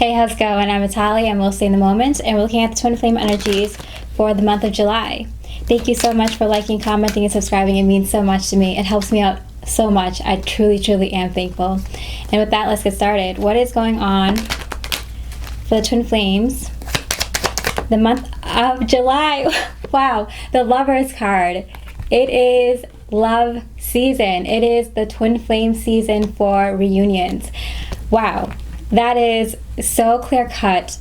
Hey, how's it going? I'm Mitali. I'm mostly in the moment, and we're looking at the twin flame energies for the month of July. Thank you so much for liking, commenting, and subscribing. It means so much to me. It helps me out so much. I truly am thankful. And with that, let's get started. What is going on for the twin flames the month of July? Wow, the Lovers card. It is love season. It is the twin flame season for reunions. Wow, that is so clear cut.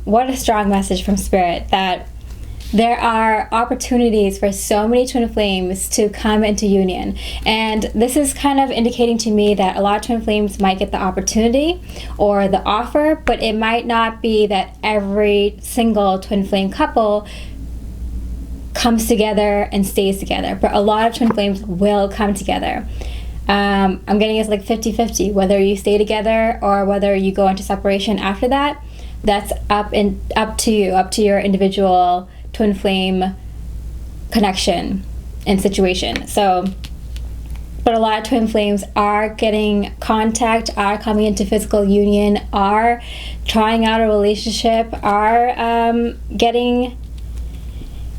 What a strong message from Spirit that there are opportunities for so many twin flames to come into union. And this is kind of indicating to me that a lot of twin flames might get the opportunity or the offer, but it might not be that every single twin flame couple comes together and stays together. But a lot of twin flames will come together. I'm getting it's like 50-50, whether you stay together or whether you go into separation after that. That's up to you, up to your individual twin flame connection and situation. So, but a lot of twin flames are getting contact, are coming into physical union, are trying out a relationship, are getting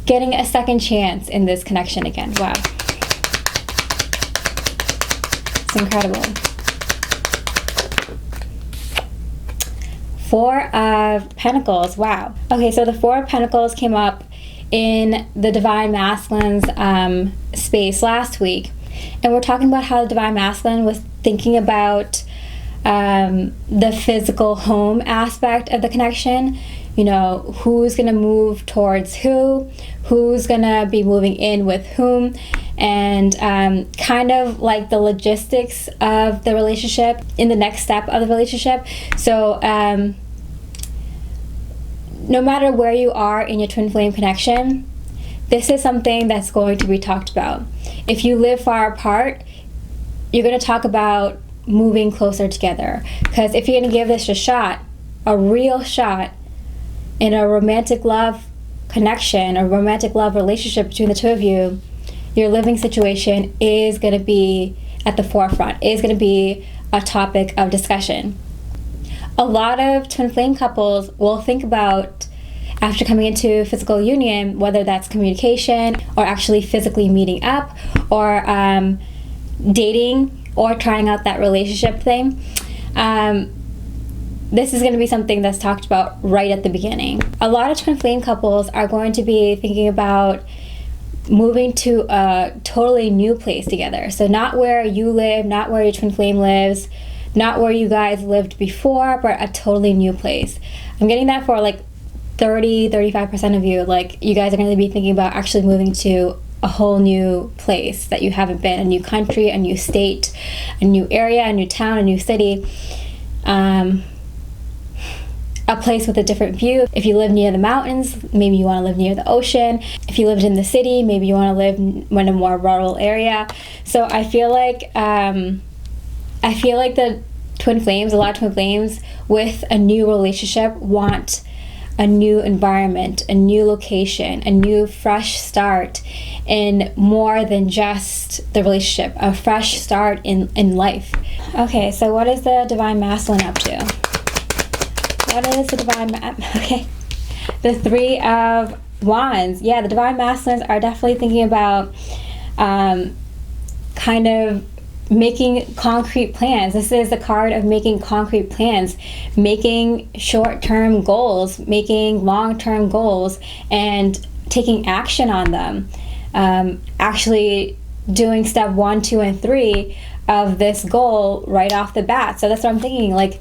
a second chance in this connection again. Wow. It's incredible. Four of Pentacles. Wow. Okay, so the Four of Pentacles came up in the Divine Masculine's space last week. And we're talking about how the Divine Masculine was thinking about the physical home aspect of the connection. You know, who's going to move towards who's going to be moving in with whom, and kind of like the logistics of the relationship in the next step of the relationship. So no matter where you are in your twin flame connection, this is something that's going to be talked about. If you live far apart, you're going to talk about moving closer together. Because if you're going to give this a shot, a real shot, in a romantic love connection, a romantic love relationship between the two of you, your living situation is going to be at the forefront, is going to be a topic of discussion. A lot of twin flame couples will think about, after coming into physical union, whether that's communication or actually physically meeting up or dating or trying out that relationship thing. This is going to be something that's talked about right at the beginning. A lot of twin flame couples are going to be thinking about moving to a totally new place together. So not where you live, not where your twin flame lives, not where you guys lived before, but a totally new place. I'm getting that for like 35% of you. Like, you guys are going to be thinking about actually moving to a whole new place that you haven't been, a new country, a new state, a new area, a new town, a new city. A place with a different view. If you live near the mountains, maybe you want to live near the ocean. If you lived in the city, maybe you want to live in a more rural area. So I feel like the twin flames, a lot of twin flames with a new relationship want a new environment, a new location, a new fresh start in more than just the relationship, a fresh start in life. Okay, so what is the Divine Masculine up to? What is the Divine okay, the Three of Wands. Yeah, the Divine Masculines are definitely thinking about kind of making concrete plans. This is the card of making concrete plans, making short-term goals, making long-term goals, and taking action on them. Actually doing step 1, 2, and 3 of this goal right off the bat. So that's what I'm thinking. Like,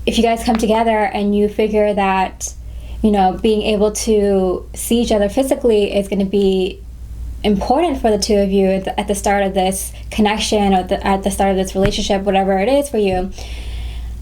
if you guys come together and you figure that, you know, being able to see each other physically is going to be important for the two of you at the start of this connection or at the start of this relationship, whatever it is for you,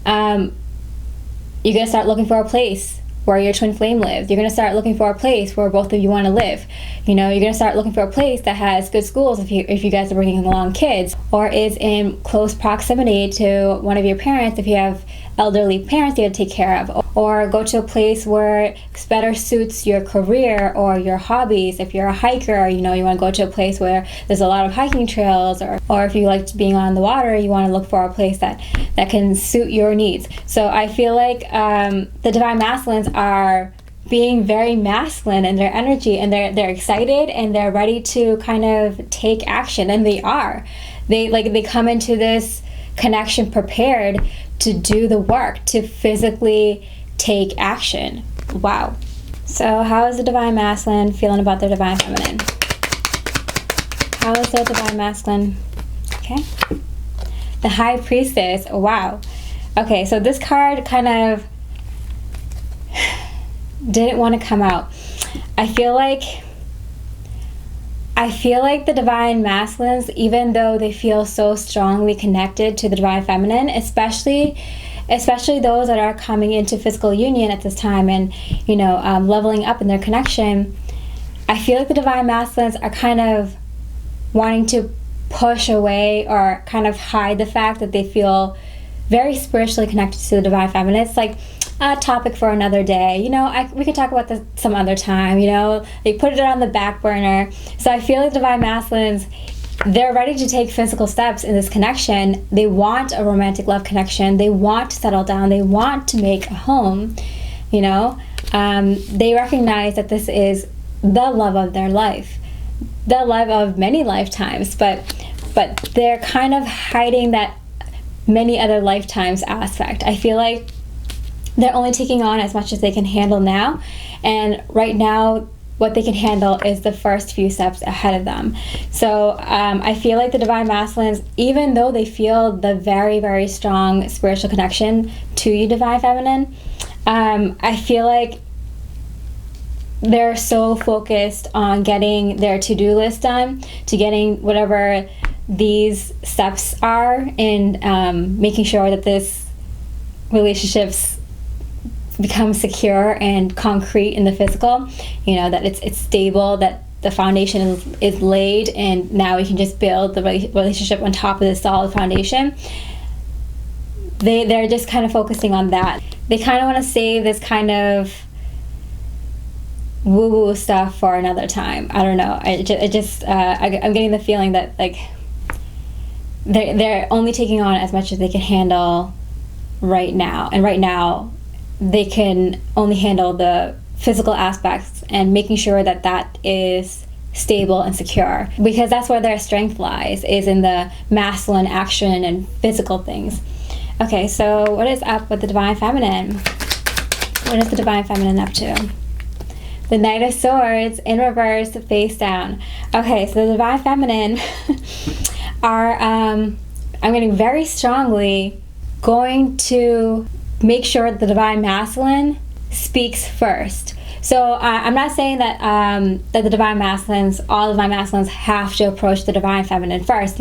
you're going to start looking for a place where your twin flame lives. You're going to start looking for a place where both of you want to live. You know, you're going to start looking for a place that has good schools if you guys are bringing along kids, or is in close proximity to one of your parents if you have elderly parents you have to take care of, or go to a place where it better suits your career or your hobbies. If you're a hiker, you want to go to a place where there's a lot of hiking trails, or if you like being on the water, you want to look for a place that can suit your needs. So I feel like the Divine Masculines are being very masculine in their energy, and they're excited and they're ready to kind of take action, and they are. They come into this connection prepared to do the work, to physically take action. Wow. So how is the Divine Masculine feeling about their Divine Feminine? How is their Divine Masculine? Okay. The High Priestess. Wow. Okay, so this card kind of didn't want to come out. I feel like the Divine Masculines, even though they feel so strongly connected to the Divine Feminine, especially those that are coming into physical union at this time and leveling up in their connection, I feel like the Divine Masculines are kind of wanting to push away or kind of hide the fact that they feel very spiritually connected to the Divine Feminine. It's like a topic for another day. We could talk about this some other time. They put it on the back burner. So I feel like Divine Masculines, they're ready to take physical steps in this connection. They want a romantic love connection. They want to settle down. They want to make a home. They recognize that this is the love of their life, the love of many lifetimes, but they're kind of hiding that many other lifetimes aspect. I feel like they're only taking on as much as they can handle now, and right now what they can handle is the first few steps ahead of them. So I feel like the Divine Masculines, even though they feel the very, very strong spiritual connection to you, Divine Feminine, I feel like they're so focused on getting their to-do list done, to getting whatever these steps are in making sure that this relationships become secure and concrete in the physical, that it's stable, that the foundation is laid, and now we can just build the relationship on top of this solid foundation. They're just kind of focusing on that. They kind of want to save this kind of woo-woo stuff for another time. I don't know. I'm getting the feeling that they're only taking on as much as they can handle right now, and right now they can only handle the physical aspects and making sure that is stable and secure, because that's where their strength lies, is in the masculine action and physical things. Okay, so what is up with the Divine Feminine? What is the Divine Feminine up to? The Knight of Swords in reverse, face down. Okay, so the Divine Feminine are, I'm getting very strongly going to make sure that the Divine Masculine speaks first. So I'm not saying that that the Divine Masculines, all Divine Masculines have to approach the Divine Feminine first,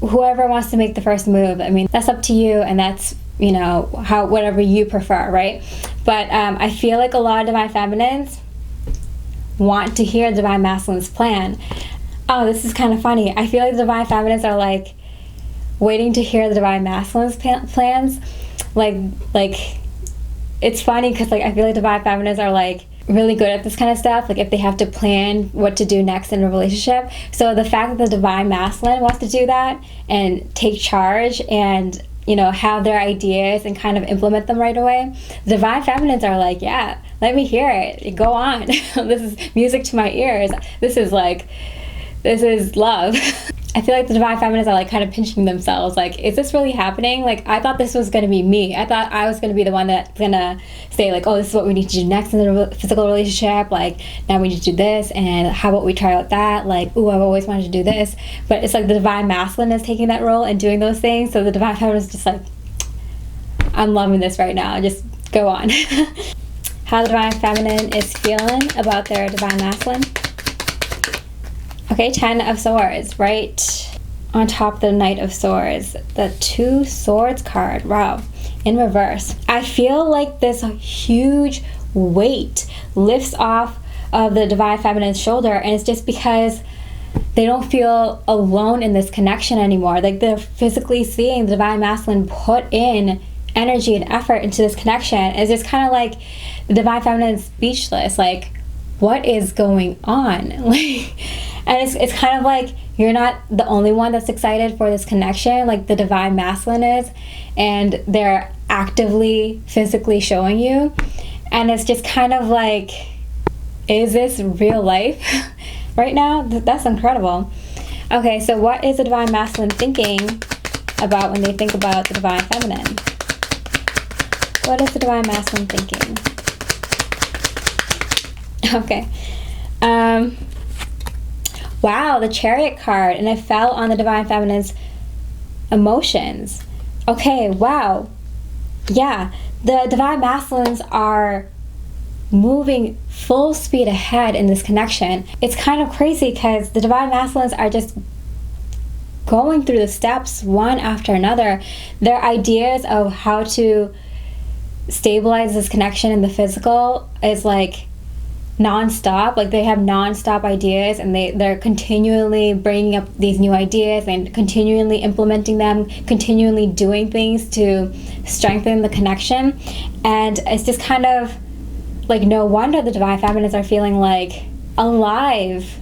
whoever wants to make the first move, I mean, that's up to you, and that's, whatever you prefer, right? But I feel like a lot of Divine Feminines want to hear the Divine Masculine's plan. Oh, this is kind of funny. I feel like the Divine Feminines are like waiting to hear the Divine Masculine's plans. Like it's funny because I feel like Divine Feminines are really good at this kind of stuff, if they have to plan what to do next in a relationship. So the fact that the Divine Masculine wants to do that and take charge and have their ideas and kind of implement them right away, the Divine Feminines are like, yeah, let me hear it, go on. This is music to my ears. This is love. I feel like the Divine Feminines are kind of pinching themselves, is this really happening? I thought this was going to be me. I thought I was going to be the one that's going to say oh, this is what we need to do next in the physical relationship. Now we need to do this, and how about we try out that? Ooh, I've always wanted to do this. But it's the Divine Masculine is taking that role and doing those things. So the Divine Feminine is just I'm loving this right now. Just go on. How the Divine Feminine is feeling about their Divine Masculine. Okay, 10 of Swords, right on top of the Knight of Swords. The 2 Swords card, wow, in reverse. I feel like this huge weight lifts off of the Divine Feminine's shoulder, and it's just because they don't feel alone in this connection anymore. Like, they're physically seeing the divine masculine put in energy and effort into this connection. It's just kind of like the divine feminine is speechless. Like, what is going on? Like, and it's kind of like you're not the only one that's excited for this connection. Like, the divine masculine is, and they're actively physically showing you. And it's just kind of like, is this real life right now? That's incredible. Okay, so what is the divine masculine thinking about when they think about the divine feminine? What is the divine masculine thinking? Okay. Wow, the Chariot card, and it fell on the divine feminine's emotions. Okay, wow. Yeah, the divine masculines are moving full speed ahead in this connection. It's kind of crazy because the divine masculines are just going through the steps one after another. Their ideas of how to stabilize this connection in the physical is like non-stop. Like, they have non-stop ideas, and they're continually bringing up these new ideas and continually implementing them, continually doing things to strengthen the connection. And it's just kind of like, no wonder the divine feminines are feeling like alive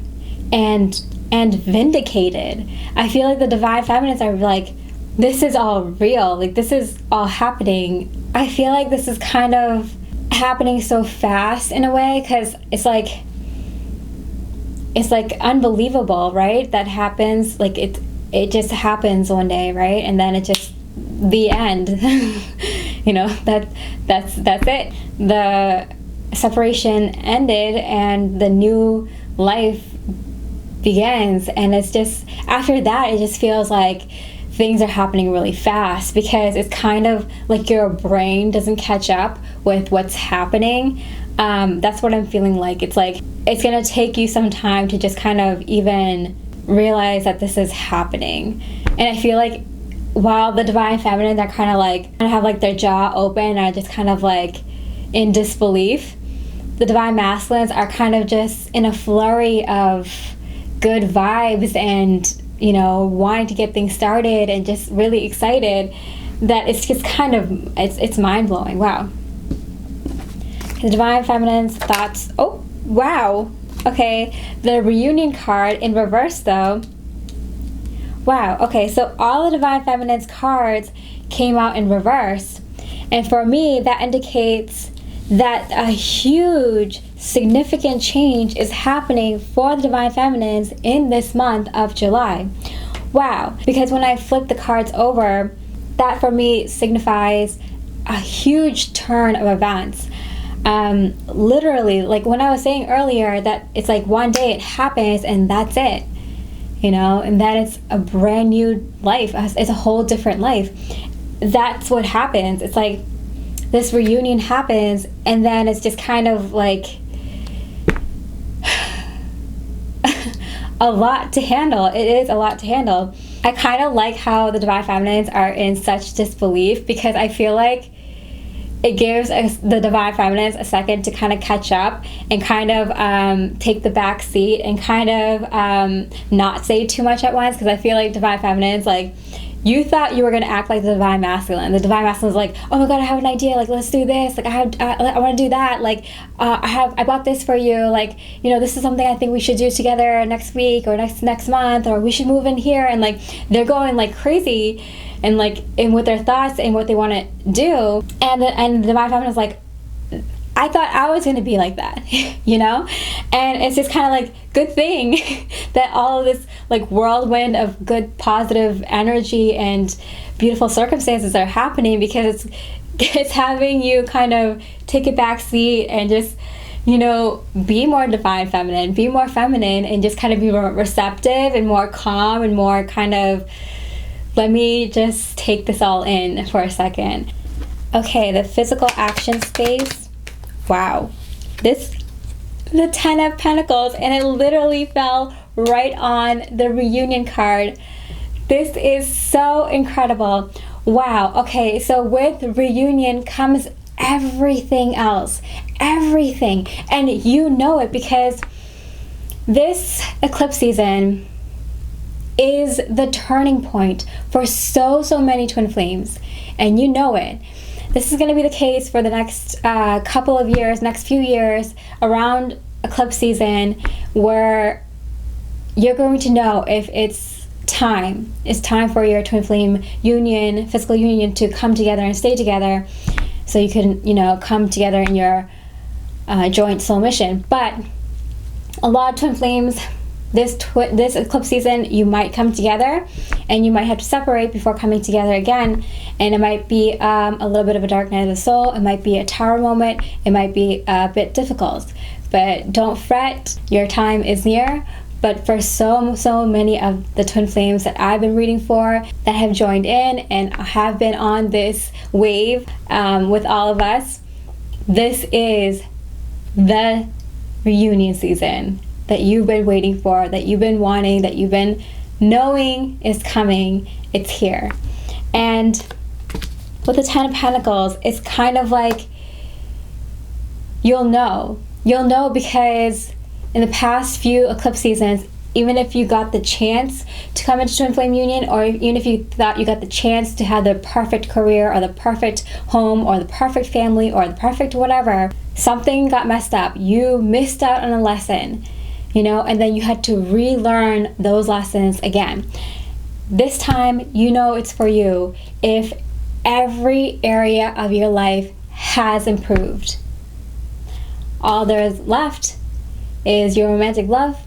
and vindicated. I feel like the divine feminines are like, this is all real. Like, this is all happening. I feel like this is kind of happening so fast in a way, because it's like unbelievable, right? That happens, like it just happens one day, right? And then it just, the end. You know, that's it. The separation ended and the new life begins, and it's just, after that, it just feels like things are happening really fast, because it's kind of like your brain doesn't catch up with what's happening. That's what I'm feeling like. It's like it's gonna take you some time to just kind of even realize that this is happening. And I feel like while the divine feminine, they're kind of have like their jaw open and just kind of like in disbelief, the divine masculines are kind of just in a flurry of good vibes and, you know, wanting to get things started and just really excited, that it's just kind of, it's mind-blowing. Wow. The divine feminine's thoughts. Oh, wow. Okay, the reunion card in reverse though. Wow. Okay, so all the divine feminine's cards came out in reverse, and for me that indicates that a huge significant change is happening for the divine feminines in this month of July. Wow. Because when I flip the cards over, that for me signifies a huge turn of events. Literally, like when I was saying earlier, that it's like one day it happens and that's it, you know, and then it's a brand new life. It's a whole different life. That's what happens. It's like this reunion happens, and then it's just kind of like a lot to handle. It is a lot to handle. I kind of like how the divine feminines are in such disbelief, because I feel like it gives the divine feminines a second to kind of catch up and kind of take the back seat and kind of not say too much at once, because I feel like divine feminines, like, you thought you were going to act like the divine masculine. The divine masculine is like, oh my god, I have an idea, like, let's do this, like, I want to do that, like, I bought this for you, like, you know, this is something I think we should do together next week or next month, or we should move in here. And like, they're going like crazy and like in with their thoughts and what they want to do, and the divine feminine is like, I thought I was going to be like that, you know? And it's just kind of like, good thing that all of this like whirlwind of good positive energy and beautiful circumstances are happening, because it's having you kind of take a back seat and just, you know, be more divine feminine, be more feminine, and just kind of be more receptive and more calm and more kind of, let me just take this all in for a second. Okay, the physical action space. Wow, the 10 of Pentacles, and it literally fell right on the reunion card. This is so incredible. Wow. Okay, so with reunion comes everything else, everything, and you know it, because This eclipse season is the turning point for so many twin flames, and you know it. This is going to be the case for the next couple of years, next few years, around eclipse season, where you're going to know if it's time for your twin flame union, physical union, to come together and stay together, so you can, come together in your joint soul mission. But a lot of twin flames, this eclipse season, you might come together and you might have to separate before coming together again, and it might be a little bit of a dark night of the soul. It might be a tower moment. It might be a bit difficult, but don't fret, your time is near. But for so many of the twin flames that I've been reading for, that have joined in and have been on this wave with all of us, this is the reunion season that you've been waiting for, that you've been wanting, that you've been knowing is coming. It's here. And with the Ten of Pentacles, it's kind of like you'll know because in the past few eclipse seasons, even if you got the chance to come into twin flame union, or even if you thought you got the chance to have the perfect career or the perfect home or the perfect family or the perfect whatever, something got messed up. You missed out on a lesson, and then you had to relearn those lessons again. This time, it's for you if every area of your life has improved. All there is left is your romantic love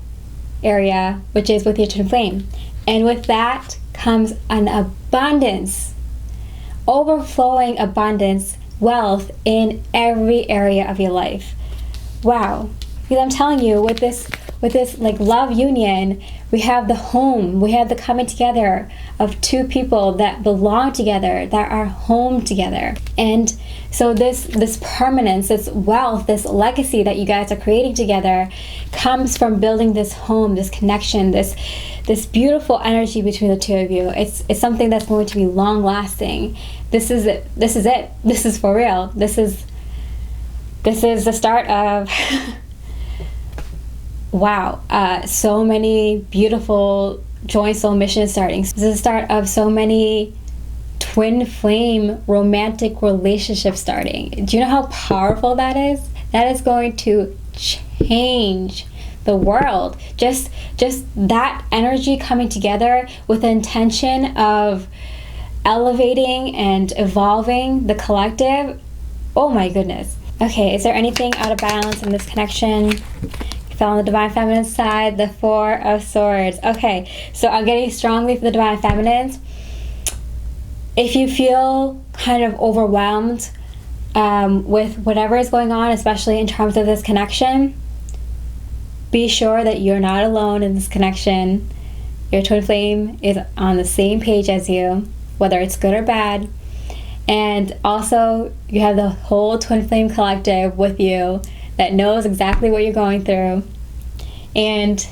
area, which is with your twin flame. And with that comes an abundance, overflowing abundance, wealth in every area of your life. Wow. Because I'm telling you, with this like love union, we have the home, we have the coming together of two people that belong together, that are home together. And so this permanence, this wealth, this legacy that you guys are creating together comes from building this home, this connection, this beautiful energy between the two of you. It's something that's going to be long lasting. This is it. This is for real. This is the start of wow, so many beautiful joint soul missions starting. This is the start of so many twin flame romantic relationships starting. Do you know how powerful that is? That is going to change the world. Just that energy coming together with the intention of elevating and evolving the collective. Oh my goodness. Okay, is there anything out of balance in this connection? On the Divine Feminine side, the Four of Swords. Okay, so I'm getting strongly for the Divine Feminines. If you feel kind of overwhelmed with whatever is going on, especially in terms of this connection, be sure that you're not alone in this connection. Your twin flame is on the same page as you, whether it's good or bad. And also, you have the whole twin flame collective with you that knows exactly what you're going through. And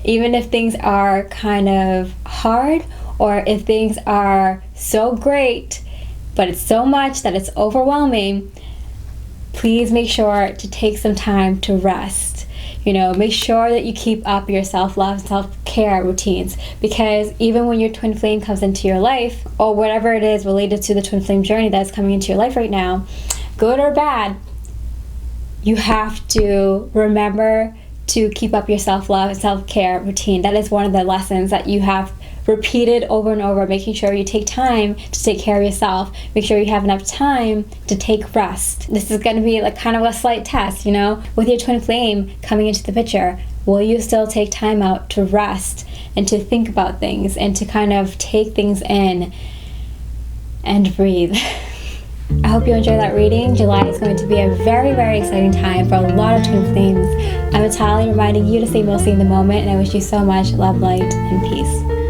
even if things are kind of hard, or if things are so great, but it's so much that it's overwhelming, please make sure to take some time to rest. Make sure that you keep up your self-love, self-care routines, because even when your twin flame comes into your life, or whatever it is related to the twin flame journey that's coming into your life right now, good or bad, you have to remember to keep up your self-love and self-care routine. That is one of the lessons that you have repeated over and over, making sure you take time to take care of yourself. Make sure you have enough time to take rest. This is going to be like kind of a slight test, with your twin flame coming into the picture. Will you still take time out to rest and to think about things and to kind of take things in and breathe? I hope you enjoyed that reading. July is going to be a very, very exciting time for a lot of twin flames. I'm Mitali, reminding you to stay mostly in the moment, and I wish you so much love, light, and peace.